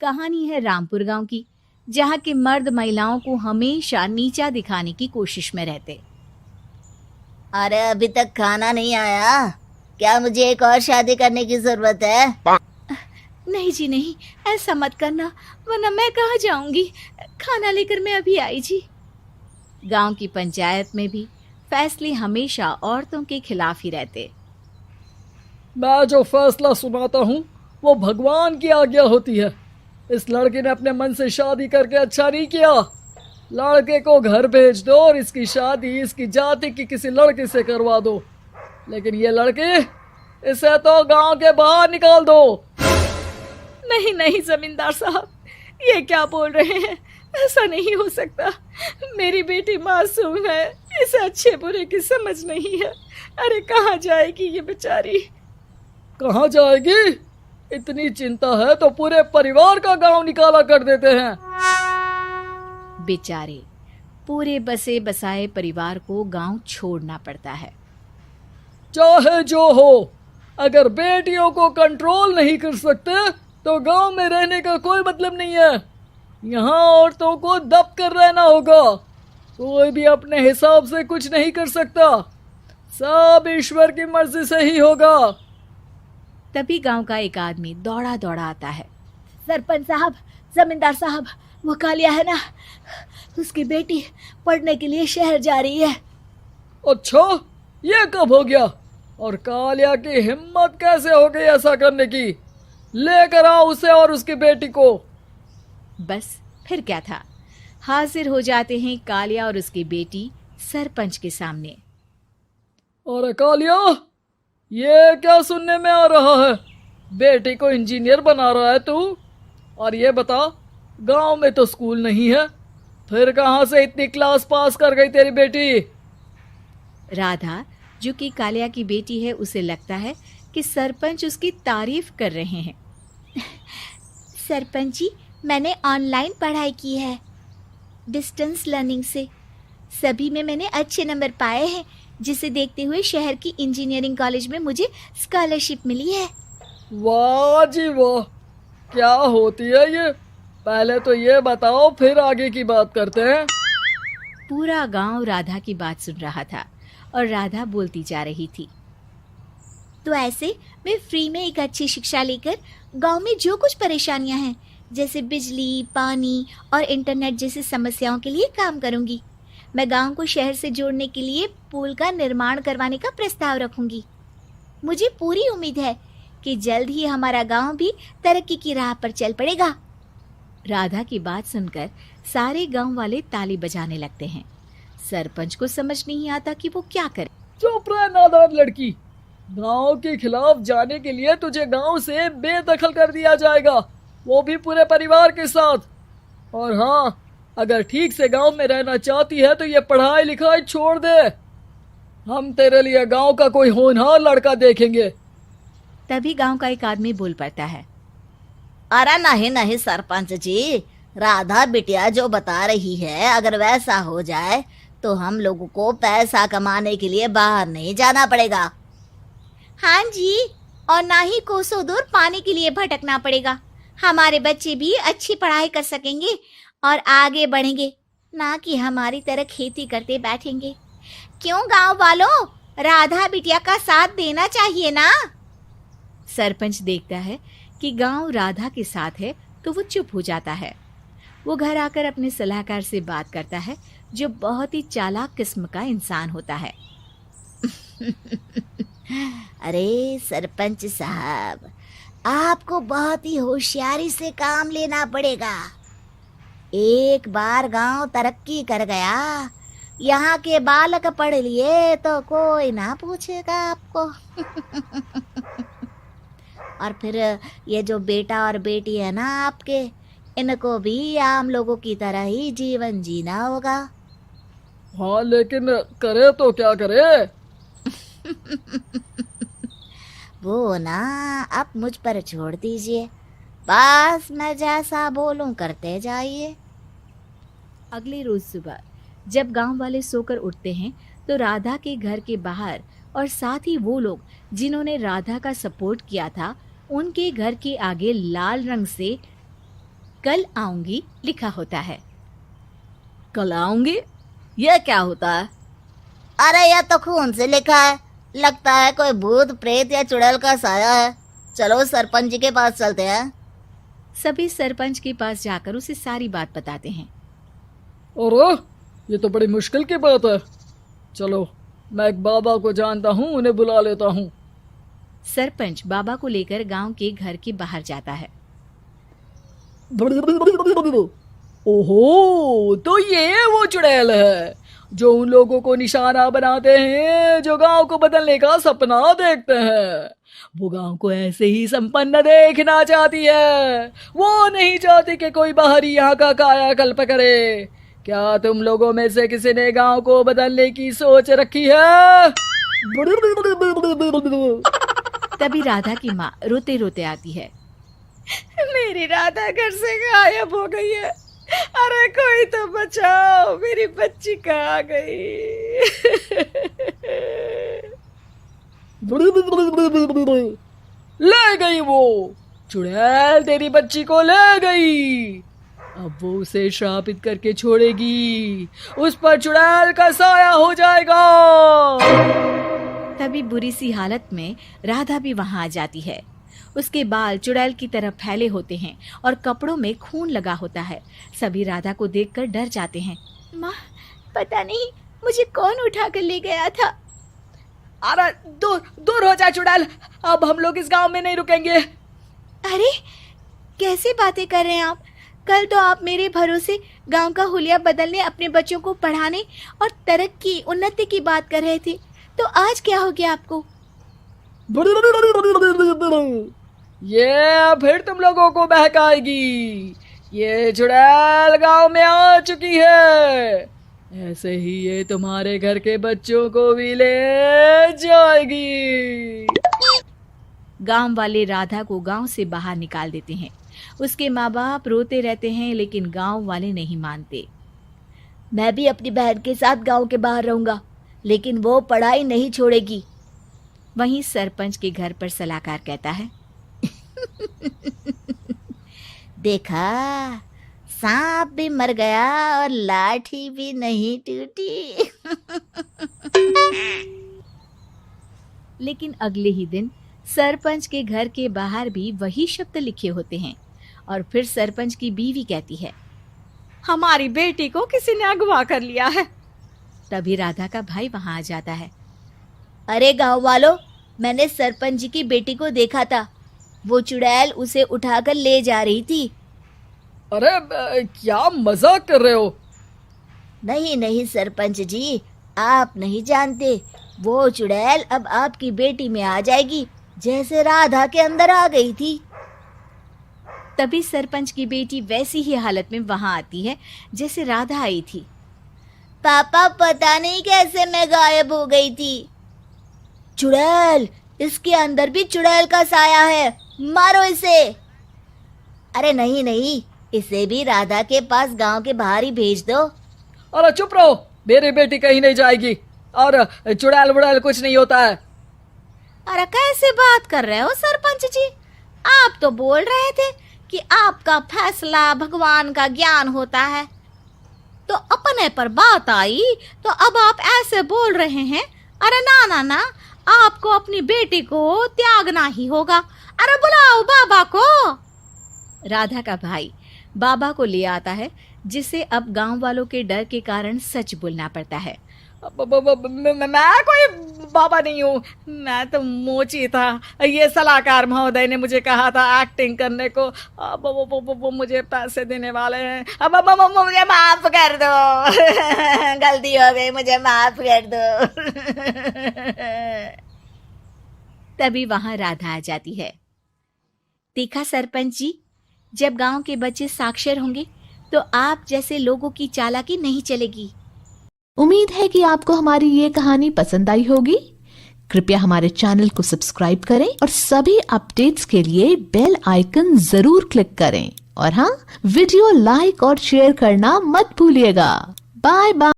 कहानी है रामपुर गांव की, जहां के मर्द महिलाओं को हमेशा नीचा दिखाने की कोशिश में रहते। अरे अभी तक खाना नहीं आया, क्या मुझे एक और शादी करने की जरूरत है? नहीं जी नहीं, ऐसा मत करना, वरना मैं कहाँ जाऊंगी। खाना लेकर मैं अभी आई जी। गांव की पंचायत में भी फैसले हमेशा औरतों के खिलाफ ही रहते। मैं जो फैसला सुनाता हूँ वो भगवान की आज्ञा होती है। इस लड़के ने अपने मन से शादी करके अच्छा नहीं किया। लड़के को घर भेज दो और इसकी शादी इसकी जाति की किसी लड़के से करवा दो। लेकिन ये लड़की, इसे तो गांव के बाहर निकाल दो। नहीं नहीं जमींदार साहब, ये क्या बोल रहे हैं? ऐसा नहीं हो सकता। मेरी बेटी मासूम है, इसे अच्छे बुरे की समझ नहीं है। अरे कहाँ जाएगी ये बेचारी? कहाँ जाएगी? इतनी चिंता है तो पूरे परिवार का गांव निकाला कर देते हैं। बेचारे पूरे बसे बसाए परिवार को गांव छोड़ना पड़ता है। चाहे जो हो, अगर बेटियों को कंट्रोल नहीं कर सकते तो गांव में रहने का कोई मतलब नहीं है। यहाँ औरतों को दब कर रहना होगा। कोई भी अपने हिसाब से कुछ नहीं कर सकता, सब ईश्वर की मर्जी से ही होगा। तभी गांव का एक आदमी दौड़ा दौड़ा आता है। सरपंच साहब, जमींदार साहब, वो कालिया है ना, उसकी बेटी पढ़ने के लिए शहर जा रही है। अच्छा, ये कब हो गया? और कालिया की हिम्मत कैसे हो गई ऐसा करने की? लेकर आओ उसे और उसकी बेटी को। बस फिर क्या था, हाजिर हो जाते हैं कालिया और उसकी बेटी सरपंच के सामने। अरे कालिया, ये क्या सुनने में आ रहा है? बेटी को इंजीनियर बना रहा है तू? और ये बता, गांव में तो स्कूल नहीं है, फिर कहां से इतनी क्लास पास कर गई तेरी बेटी? राधा, जो कि कालिया की बेटी है, उसे लगता है कि सरपंच उसकी तारीफ कर रहे हैं। सरपंच जी, मैंने ऑनलाइन पढ़ाई की है, डिस्टेंस लर्निंग से। सभी में मैंने अच्छे नंबर पाए हैं, जिसे देखते हुए शहर की इंजीनियरिंग कॉलेज में मुझे स्कॉलरशिप मिली है। वाह जी वाह, क्या होती है ये? पहले तो ये बताओ, फिर आगे की बात करते हैं। पूरा गांव राधा की बात सुन रहा था और राधा बोलती जा रही थी। तो ऐसे मैं फ्री में एक अच्छी शिक्षा लेकर गांव में जो कुछ परेशानियां हैं, जैसे बिजली, पानी और इंटरनेट जैसी समस्याओं के लिए काम करूंगी। मैं गांव को शहर से जोड़ने के लिए पुल का निर्माण करवाने का प्रस्ताव रखूंगी। मुझे पूरी उम्मीद है कि जल्द ही हमारा गांव भी तरक्की की राह पर चल पड़ेगा। राधा की बात सुनकर सारे गांव वाले ताली बजाने लगते हैं। सरपंच को समझ नहीं आता कि वो क्या करे। चुप रह नादान लड़की, गांव के खिलाफ जाने के लिए तुझे गांव से बेदखल कर दिया जाएगा, वो भी पूरे परिवार के साथ। और हाँ, अगर ठीक से गांव में रहना चाहती है तो ये पढ़ाई लिखाई छोड़ दे। हम तेरे लिए गांव का कोई होनहार लड़का देखेंगे। तभी गांव का एक आदमी बोल पड़ता है। अरे नहीं नहीं सरपंच जी, राधा बिटिया जो बता रही है, अगर वैसा हो जाए तो हम लोगों को पैसा कमाने के लिए बाहर नहीं जाना पड़ेगा। हाँ जी, और ना ही कोसों दूर पानी के लिए भटकना पड़ेगा। हमारे बच्चे भी अच्छी पढ़ाई कर सकेंगे और आगे बढ़ेंगे, ना कि हमारी तरह खेती करते बैठेंगे। क्यों गांव वालों, राधा बिटिया का साथ देना चाहिए ना। सरपंच देखता है कि गांव राधा के साथ है तो वो चुप हो जाता है। वो घर आकर अपने सलाहकार से बात करता है, जो बहुत ही चालाक किस्म का इंसान होता है। अरे सरपंच साहब, आपको बहुत ही होशियारी से काम लेना पड़ेगा। एक बार गांव तरक्की कर गया, यहाँ के बालक पढ़ लिए तो कोई ना पूछेगा आपको। और फिर ये जो बेटा और बेटी है ना आपके, इनको भी आम लोगों की तरह ही जीवन जीना होगा। हाँ, लेकिन करे तो क्या करे? वो ना आप मुझ पर छोड़ दीजिए, बस मैं जैसा बोलूं करते जाइए। अगले रोज सुबह जब गांव वाले सोकर उठते हैं तो राधा के घर के बाहर और साथ ही वो लोग जिन्होंने राधा का सपोर्ट किया था, उनके घर के आगे लाल रंग से कल आऊंगी लिखा होता है। कल आऊंगी, यह क्या होता है? अरे यह तो खून से लिखा है, लगता है कोई भूत प्रेत या चुड़ैल का साया है। चलो सरपंच जी के पास चलते हैं। सभी सरपंच के पास जाकर उसे सारी बात बताते हैं। अरे ये तो बड़ी मुश्किल की बात है। चलो मैं एक बाबा को जानता हूँ, उन्हें बुला लेता हूँ। सरपंच बाबा को लेकर गांव के घर के बाहर जाता है। ओहो, तो ये वो चुड़ैल है जो उन लोगों को निशाना बनाते हैं जो गांव को बदलने का सपना देखते हैं। वो गांव को ऐसे ही संपन्न देखना चाहती है। वो नहीं चाहती कि कोई बाहरी यहाँ का कायाकल्प करे। क्या तुम लोगों में से किसी ने गांव को बदलने की सोच रखी है? तभी राधा की माँ रोते रोते आती है। मेरी राधा घर से गायब हो गई है। अरे कोई तो बचाओ, मेरी बच्ची कहाँ गई? ले गई वो चुड़ैल, तेरी बच्ची को ले गई। अब वो उसे श्रापित करके छोड़ेगी, उस पर चुड़ैल का साया हो जाएगा। तभी बुरी सी हालत में राधा भी वहां आ जाती है। उसके बाल चुड़ैल की तरह फैले होते हैं और कपड़ों में खून लगा होता है। सभी राधा को देखकर डर जाते हैं। माँ, पता नहीं मुझे कौन उठा कर ले गया था। अरे दूर दूर हो जा चुड़ैल, अब हम लोग इस गांव में नहीं रुकेंगे। अरे कैसे बातें कर रहे हैं आप? कल तो आप मेरे भरोसे गांव का हुलिया बदलने, अपने बच्चों को पढ़ाने और तरक्की उन्नति की बात कर रहे थे, तो आज क्या हो गया आपको? ये फिर तुम लोगों को बहकाएगी। ये चुड़ैल गांव में आ चुकी है, ऐसे ही ये तुम्हारे घर के बच्चों को भी ले जाएगी। गांव वाले राधा को गांव से बाहर निकाल देते हैं। उसके माँ बाप रोते रहते हैं, लेकिन गांव वाले नहीं मानते। मैं भी अपनी बहन के साथ गांव के बाहर रहूंगा, लेकिन वो पढ़ाई नहीं छोड़ेगी। वहीं सरपंच के घर पर सलाहकार कहता है। देखा, सांप भी मर गया और लाठी भी नहीं टूटी। लेकिन अगले ही दिन सरपंच के घर के बाहर भी वही शब्द लिखे होते हैं और फिर सरपंच की बीवी कहती है, हमारी बेटी को किसी ने अगवा कर लिया है। तभी राधा का भाई वहां आ जाता है। अरे गांव वालों, मैंने सरपंच जी की बेटी को देखा था। वो चुड़ैल उसे उठाकर ले जा रही थी। अरे क्या मजाक कर रहे हो? नहीं नहीं सरपंच जी, आप नहीं जानते। वो चुड़ैल अब आपकी बेटी में आ जाएगी, जैसे राधा के अंदर आ गई थी। तभी सरपंच की बेटी वैसी ही हालत में वहां आती है जैसे राधा आई थी। पापा, पता नहीं कैसे मैं गायब हो गई थी। चुड़ैल, इसके अंदर भी चुड़ैल का साया है, मारो इसे। अरे नहीं नहीं, इसे भी राधा के पास गांव के बाहर ही भेज दो। अरे चुप रहो, मेरी बेटी कहीं नहीं जाएगी और चुड़ैल बुड़ैल कुछ नहीं होता है। अरे कैसे बात कर रहे हो सरपंच जी? आप तो बोल रहे थे कि आपका फैसला भगवान का ज्ञान होता है, तो अपने पर बात आई तो अब आप ऐसे बोल रहे हैं। अरे ना ना ना, आपको अपनी बेटी को त्यागना ही होगा। अरे बुलाओ बाबा को। राधा का भाई बाबा को ले आता है, जिसे अब गांव वालों के डर के कारण सच बोलना पड़ता है। मैं कोई बाबा नहीं हूँ, मैं तो मोची था। ये सलाहकार महोदय ने मुझे कहा था एक्टिंग करने को। अब वो मुझे पैसे देने वाले हैं। अब मुझे माफ कर दो। गलती हो गई, मुझे माफ कर दो। तभी वहां राधा आ जाती है। देखा सरपंच जी, जब गांव के बच्चे साक्षर होंगे तो आप जैसे लोगों की चालाकी नहीं चलेगी। उम्मीद है कि आपको हमारी ये कहानी पसंद आई होगी। कृपया हमारे चैनल को सब्सक्राइब करें और सभी अपडेट्स के लिए बेल आइकन जरूर क्लिक करें। और हाँ, वीडियो लाइक और शेयर करना मत भूलिएगा। Bye bye.